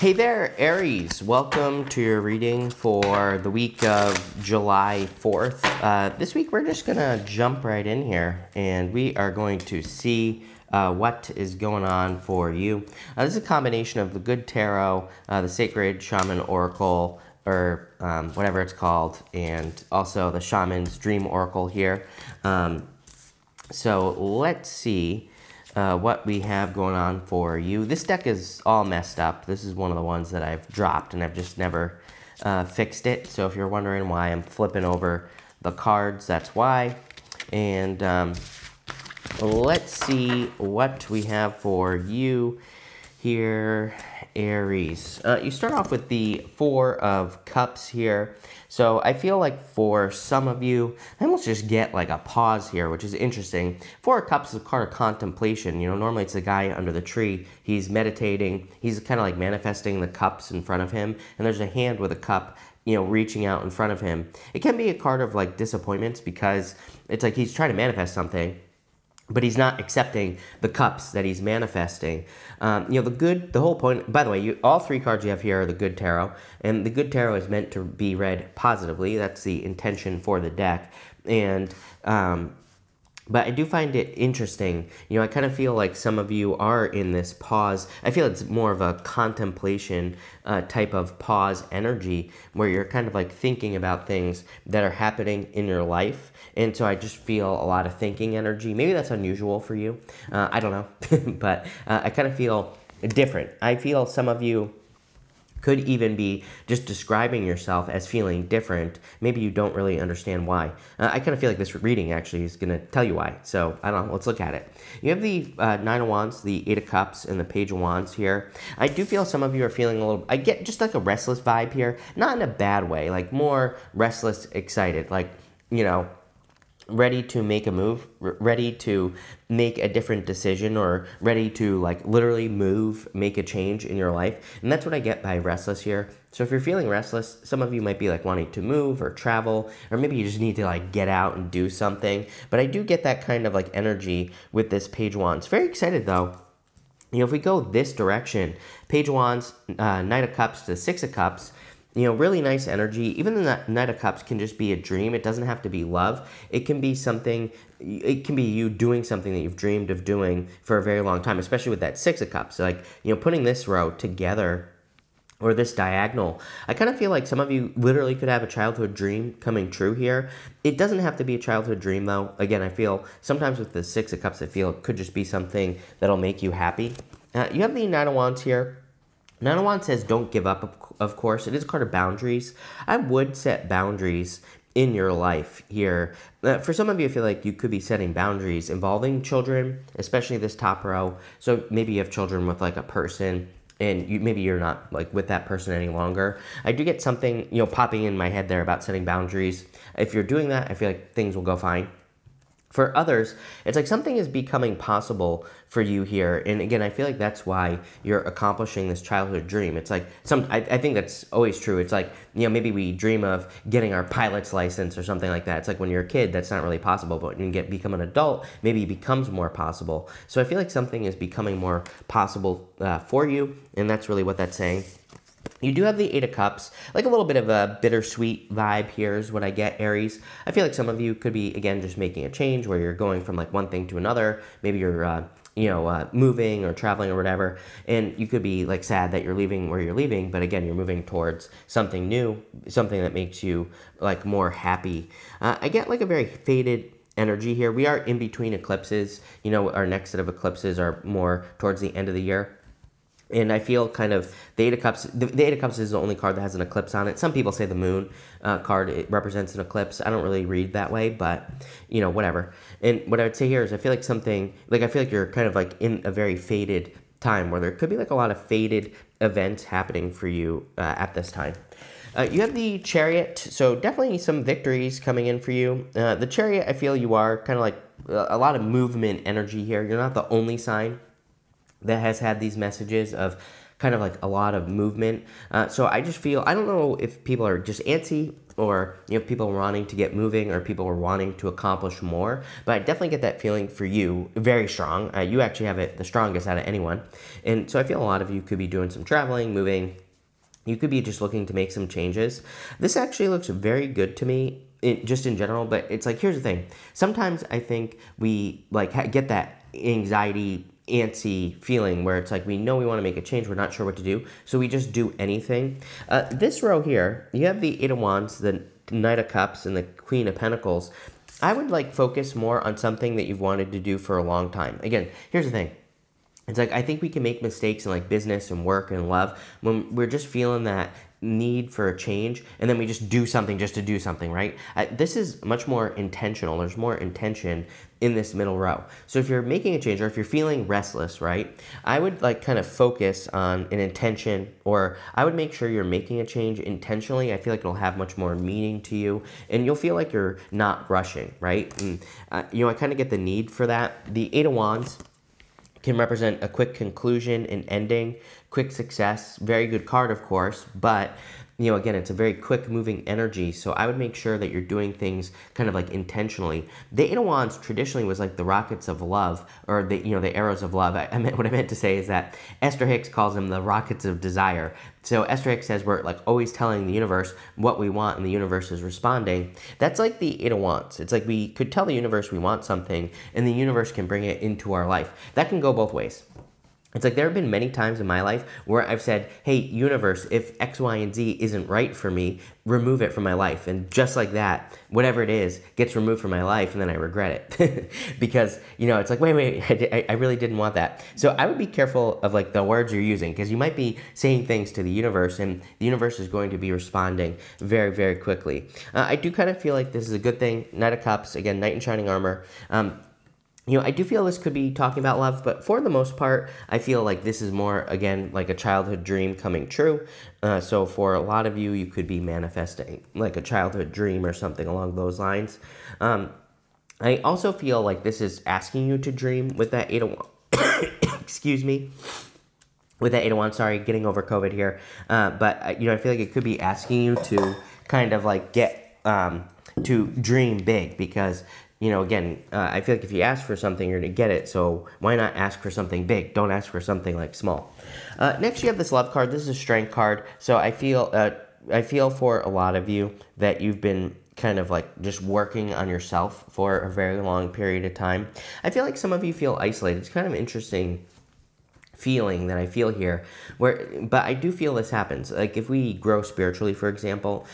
Hey there, Aries. Welcome to your reading for the week of July 4th. This week we're just going to jump right in here and we are going to see what is going on for you. This is a combination of the Good Tarot, the Sacred Shaman Oracle, or whatever it's called, and also the Shaman's Dream Oracle here. So let's see what we have going on for you. This deck is all messed up. This is one of the ones that I've dropped and I've just never fixed it. So if you're wondering why I'm flipping over the cards, that's why. And let's see what we have for you here, Aries. You start off with the Four of Cups here. So I feel like for some of you, I almost just get like a pause here, which is interesting. Four of Cups is a card of contemplation. You know, normally it's the guy under the tree. He's meditating. He's kind of like manifesting the cups in front of him. And there's a hand with a cup, you know, reaching out in front of him. It can be a card of like disappointments because it's like he's trying to manifest something, but he's not accepting the cups that he's manifesting. You know, the whole point, by the way, all three cards you have here are the Good Tarot, and the Good Tarot is meant to be read positively. That's the intention for the deck. And, but I do find it interesting. You know, I kind of feel like some of you are in this pause. I feel it's more of a contemplation type of pause energy where you're kind of like thinking about things that are happening in your life. And so I just feel a lot of thinking energy. Maybe that's unusual for you. I don't know. But I kind of feel different. I feel some of you could even be just describing yourself as feeling different. Maybe you don't really understand why. I kind of feel like this reading actually is going to tell you why. So, I don't know. Let's look at it. You have the Nine of Wands, the Eight of Cups, and the Page of Wands here. I do feel some of you are feeling a little... I get just like a restless vibe here. Not in a bad way. Like more restless, excited. Like, you know, ready to make a move, ready to make a different decision, or ready to like literally move, make a change in your life. And that's what I get by restless here. So if you're feeling restless, some of you might be like wanting to move or travel, or maybe you just need to like get out and do something. But I do get that kind of like energy with this Page Wands. Very excited though. You know, if we go this direction, Page Wands, Knight of Cups to Six of Cups, you know, really nice energy. Even the Knight of Cups can just be a dream. It doesn't have to be love. It can be something, it can be you doing something that you've dreamed of doing for a very long time, especially with that Six of Cups. Like, you know, putting this row together or this diagonal, I kind of feel like some of you literally could have a childhood dream coming true here. It doesn't have to be a childhood dream though. Again, I feel sometimes with the Six of Cups, I feel it could just be something that'll make you happy. You have the Nine of Wands here. Nine of Wands says don't give up, of course. It is a card of boundaries. I would set boundaries in your life here. For some of you, I feel like you could be setting boundaries involving children, especially this top row. So maybe you have children with like a person and maybe you're not like with that person any longer. I do get something, you know, popping in my head there about setting boundaries. If you're doing that, I feel like things will go fine. For others, it's like something is becoming possible for you here. And again, I feel like that's why you're accomplishing this childhood dream. It's like, I think that's always true. It's like, you know, maybe we dream of getting our pilot's license or something like that. It's like when you're a kid, that's not really possible. But when you become an adult, maybe it becomes more possible. So I feel like something is becoming more possible for you. And that's really what that's saying. You do have the Eight of Cups, like a little bit of a bittersweet vibe here is what I get, Aries. I feel like some of you could be, again, just making a change where you're going from like one thing to another. Maybe you're, you know, moving or traveling or whatever. And you could be like sad that you're leaving where you're leaving. But again, you're moving towards something new, something that makes you like more happy. I get like a very faded energy here. We are in between eclipses. You know, our next set of eclipses are more towards the end of the year. And I feel kind of the Eight of Cups, the Eight of Cups is the only card that has an eclipse on it. Some people say the Moon card, it represents an eclipse. I don't really read that way, but, you know, whatever. And what I would say here is I feel like something, like I feel like you're kind of like in a very faded time where there could be like a lot of faded events happening for you at this time. You have the Chariot, so definitely some victories coming in for you. The Chariot, I feel you are kind of like a lot of movement energy here. You're not the only sign that has had these messages of kind of like a lot of movement. So I just feel, I don't know if people are just antsy, or people wanting to get moving, or people are wanting to accomplish more, but I definitely get that feeling for you very strong. You actually have it the strongest out of anyone, and so I feel a lot of you could be doing some traveling, moving. You could be just looking to make some changes. This actually looks very good to me, just in general, but it's like, here's the thing. Sometimes I think we like get that anxiety, antsy feeling where it's like we know we want to make a change, we're not sure what to do, so we just do anything. This row here, you have the Eight of Wands, the Knight of Cups, and the Queen of Pentacles. I would like focus more on something that you've wanted to do for a long time. Again, here's the thing. It's like, I think we can make mistakes in like business and work and love when we're just feeling that need for a change, and then we just do something just to do something, right? This is much more intentional. There's more intention in this middle row. So if you're making a change, or if you're feeling restless, right, I would like kind of focus on an intention, or I would make sure you're making a change intentionally. I feel like it'll have much more meaning to you, and you'll feel like you're not rushing, right? And, I kind of get the need for that. The Eight of Wands can represent a quick conclusion and ending, quick success. Very good card, of course, but again, it's a very quick moving energy, so I would make sure that you're doing things kind of like intentionally. The Eight of Wands traditionally was like the rockets of love, or the the arrows of love. What I meant to say is that Esther Hicks calls them the rockets of desire. So Esther Hicks says we're like always telling the universe what we want, and the universe is responding. That's like the Eight of Wands. It's like we could tell the universe we want something, and the universe can bring it into our life. That can go both ways. It's like there have been many times in my life where I've said, hey, universe, if X, Y, and Z isn't right for me, remove it from my life. And just like that, whatever it is gets removed from my life, and then I regret it. Because, it's like, wait, I really didn't want that. So I would be careful of like the words you're using, because you might be saying things to the universe, and the universe is going to be responding very, very quickly. I do kind of feel like this is a good thing. Knight of Cups, again, Knight in Shining Armor. I do feel this could be talking about love, but for the most part, I feel like this is more, again, like a childhood dream coming true. So for a lot of you, you could be manifesting like a childhood dream or something along those lines. I also feel like this is asking you to dream with that Eight of Wands. Excuse me. With that Eight of Wands, sorry, getting over COVID here. But, I feel like it could be asking you to kind of like get, to dream big, because again, I feel like if you ask for something, you're going to get it. So why not ask for something big? Don't ask for something like small. Next, you have this Love card. This is a Strength card. So I feel for a lot of you that you've been kind of like just working on yourself for a very long period of time. I feel like some of you feel isolated. It's kind of interesting feeling that I feel here, but I do feel this happens. Like if we grow spiritually, for example,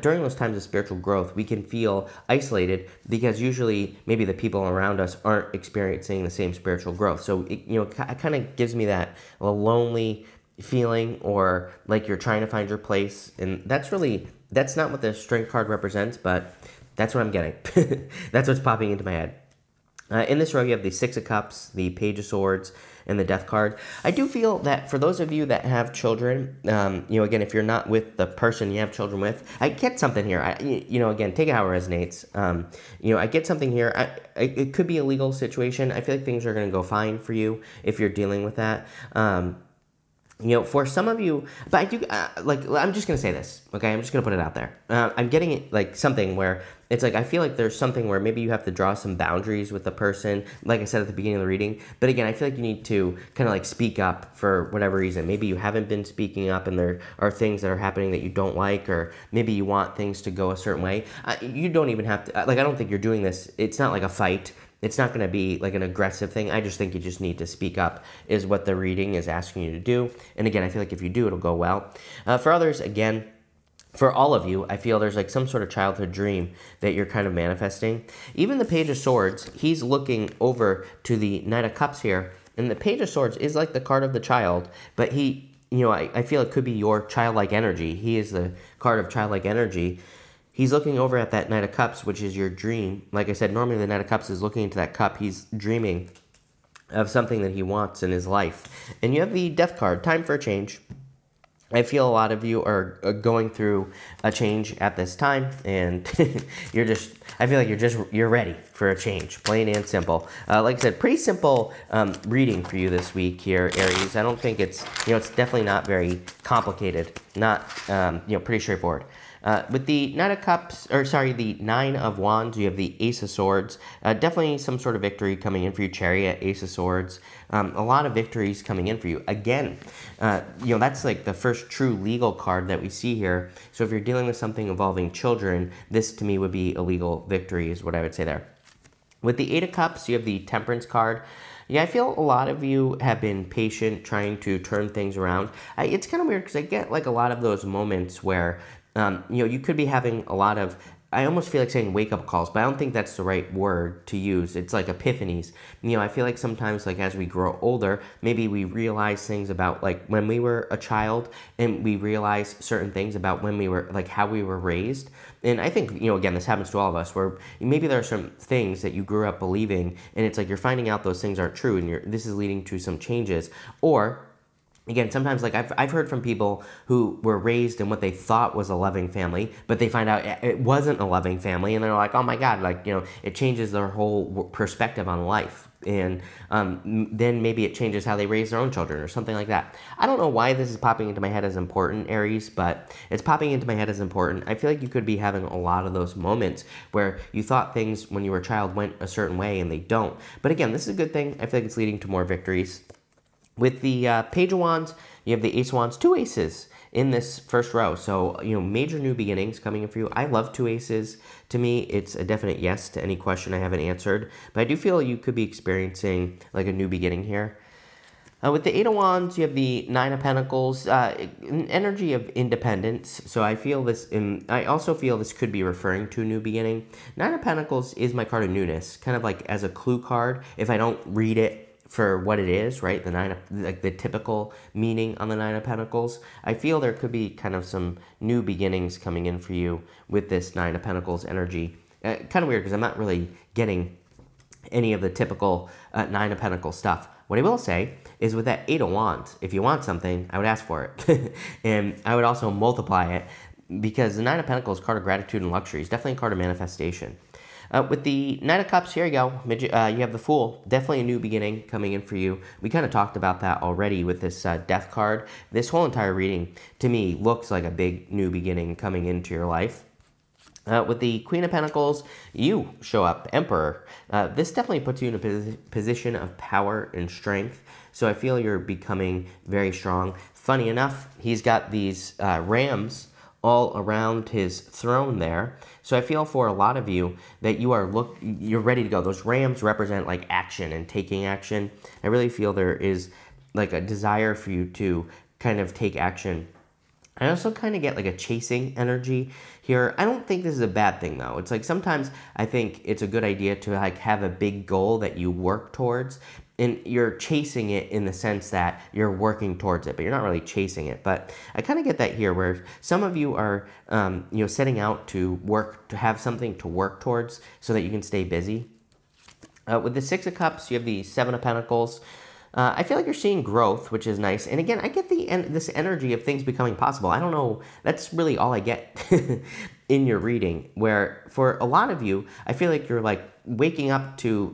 during those times of spiritual growth, we can feel isolated because usually maybe the people around us aren't experiencing the same spiritual growth. So it kind of gives me that lonely feeling, or like you're trying to find your place, and that's not what the Strength card represents, but that's what I'm getting. That's what's popping into my head. In this row, you have the Six of Cups, the Page of Swords, and the Death card. I do feel that for those of you that have children, again, if you're not with the person you have children with, I get something here. Again, take it how it resonates. I get something here. It could be a legal situation. I feel like things are going to go fine for you if you're dealing with that. For some of you, but I do, I'm just going to say this, okay? I'm just going to put it out there. I'm getting it, like, something where it's like, I feel like there's something where maybe you have to draw some boundaries with the person, like I said at the beginning of the reading. But again, I feel like you need to kind of like speak up for whatever reason. Maybe you haven't been speaking up, and there are things that are happening that you don't like, or maybe you want things to go a certain way. You don't even have to, I don't think you're doing this. It's not like a fight. It's not going to be like an aggressive thing. I just think you just need to speak up is what the reading is asking you to do. And again, I feel like if you do, it'll go well. For others, again, for all of you, I feel there's like some sort of childhood dream that you're kind of manifesting. Even the Page of Swords, he's looking over to the Knight of Cups here. And the Page of Swords is like the card of the child, but he, I feel it could be your childlike energy. He is the card of childlike energy. He's looking over at that Knight of Cups, which is your dream. Like I said, normally the Knight of Cups is looking into that cup. He's dreaming of something that he wants in his life. And you have the Death card, time for a change. I feel a lot of you are going through a change at this time, and I feel like you're ready for a change, plain and simple. Like I said, pretty simple reading for you this week here, Aries. I don't think it's definitely not very complicated, not, pretty straightforward. With the Knight of Cups, or sorry, the Nine of Wands, you have the Ace of Swords. Definitely some sort of victory coming in for you. Chariot, Ace of Swords. A lot of victories coming in for you. Again, that's like the first true legal card that we see here. So if you're dealing with something involving children, this to me would be a legal victory is what I would say there. With the Eight of Cups, you have the Temperance card. Yeah, I feel a lot of you have been patient trying to turn things around. It's kind of weird because I get like a lot of those moments where you could be having a lot of, I almost feel like saying wake-up calls, but I don't think that's the right word to use. It's like epiphanies. I feel like sometimes, like, as we grow older, maybe we realize things about, like, when we were a child, and we realize certain things about when we were, like, how we were raised. And I think, again, this happens to all of us, where maybe there are some things that you grew up believing, and it's like you're finding out those things aren't true, and this is leading to some changes. Or again, sometimes, like, I've heard from people who were raised in what they thought was a loving family, but they find out it wasn't a loving family, and they're like, oh my God, like, it changes their whole perspective on life. And then maybe it changes how they raise their own children or something like that. I don't know why this is popping into my head as important, Aries, but it's popping into my head as important. I feel like you could be having a lot of those moments where you thought things when you were a child went a certain way and they don't. But again, this is a good thing. I feel like it's leading to more victories. With the Page of Wands, you have the Ace of Wands, two aces in this first row. So, major new beginnings coming in for you. I love two aces. To me, it's a definite yes to any question I haven't answered. But I do feel you could be experiencing like a new beginning here. With the Eight of Wands, you have the Nine of Pentacles, an energy of independence. So I feel this, I also feel this could be referring to a new beginning. Nine of Pentacles is my card of newness, kind of like as a clue card. If I don't read it for what it is, right? Like the typical meaning on the Nine of Pentacles. I feel there could be kind of some new beginnings coming in for you with this Nine of Pentacles energy. Kind of weird because I'm not really getting any of the typical Nine of Pentacles stuff. What I will say is with that Eight of Wands, if you want something, I would ask for it. And I would also multiply it because the Nine of Pentacles, card of gratitude and luxury, is definitely a card of manifestation. With the Knight of Cups, here you go. You have the Fool. Definitely a new beginning coming in for you. We kind of talked about that already with this Death card. This whole entire reading, to me, looks like a big new beginning coming into your life. With the Queen of Pentacles, you show up, Emperor. This definitely puts you in a position of power and strength. So I feel you're becoming very strong. Funny enough, he's got these rams all around his throne there. So I feel for a lot of you that you're ready to go. Those rams represent like action and taking action. I really feel there is like a desire for you to kind of take action. I also kind of get like a chasing energy here. I don't think this is a bad thing though. It's like sometimes I think it's a good idea to like have a big goal that you work towards, and you're chasing it in the sense that you're working towards it, but you're not really chasing it. But I kind of get that here where some of you are, setting out to have something to work towards so that you can stay busy. With the Six of Cups, you have the Seven of Pentacles. I feel like you're seeing growth, which is nice. And again, I get this energy of things becoming possible. I don't know. That's really all I get in your reading, where for a lot of you, I feel like you're like waking up to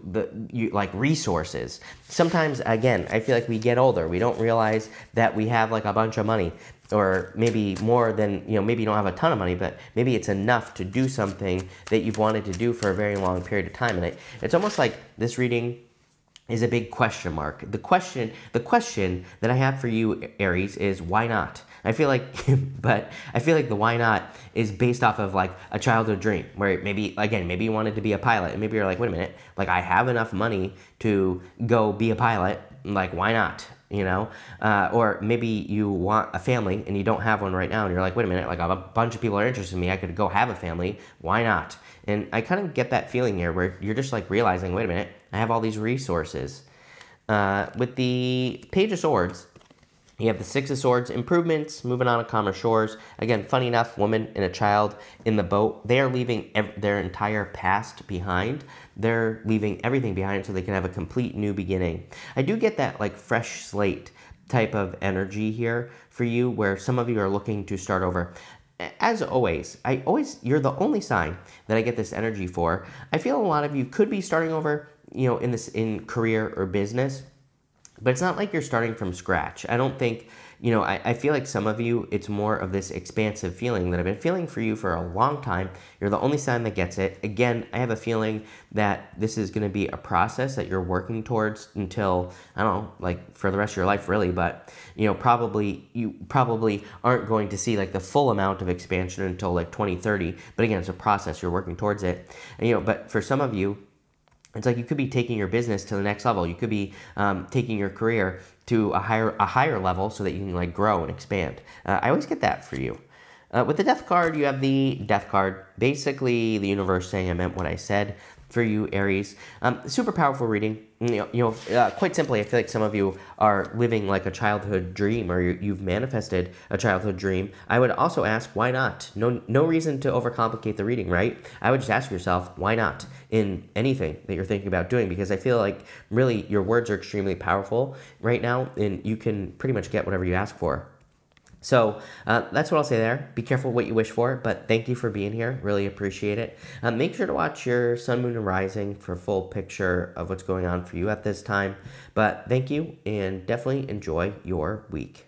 like resources. Sometimes, again, I feel like we get older. We don't realize that we have like a bunch of money, or maybe more than, maybe you don't have a ton of money, but maybe it's enough to do something that you've wanted to do for a very long period of time. And it's almost like this reading is a big question mark. The question that I have for you, Aries, is why not? I feel like, but I feel like the why not is based off of like a childhood dream where maybe you wanted to be a pilot, and maybe you're like, wait a minute, like I have enough money to go be a pilot, like why not? Or maybe you want a family and you don't have one right now, and you're like, wait a minute, like a bunch of people are interested in me, I could go have a family, why not? And I kind of get that feeling here where you're just like realizing, wait a minute, I have all these resources. With the Page of Swords, you have the Six of Swords, improvements, moving on to calmer shores. Again, funny enough, woman and a child in the boat. They are leaving their entire past behind. They're leaving everything behind so they can have a complete new beginning. I do get that like fresh slate type of energy here for you, where some of you are looking to start over. As always, you're the only sign that I get this energy for. I feel a lot of you could be starting over, in career or business, but it's not like you're starting from scratch. I don't think, I feel like some of you, it's more of this expansive feeling that I've been feeling for you for a long time. You're the only sign that gets it. Again, I have a feeling that this is going to be a process that you're working towards until, I don't know, like for the rest of your life, really. But, you probably aren't going to see like the full amount of expansion until like 2030. But again, it's a process. You're working towards it. And, but for some of you, it's like you could be taking your business to the next level. You could be taking your career to a higher level so that you can like grow and expand. I always get that for you. With the Death card, you have the Death card. Basically, the universe saying I meant what I said for you, Aries. Super powerful reading. Quite simply, I feel like some of you are living like a childhood dream, or you've manifested a childhood dream. I would also ask, why not? No reason to overcomplicate the reading, right? I would just ask yourself, why not in anything that you're thinking about doing? Because I feel like really your words are extremely powerful right now, and you can pretty much get whatever you ask for. So that's what I'll say there. Be careful what you wish for, but thank you for being here. Really appreciate it. Make sure to watch your sun, moon, and rising for a full picture of what's going on for you at this time. But thank you, and definitely enjoy your week.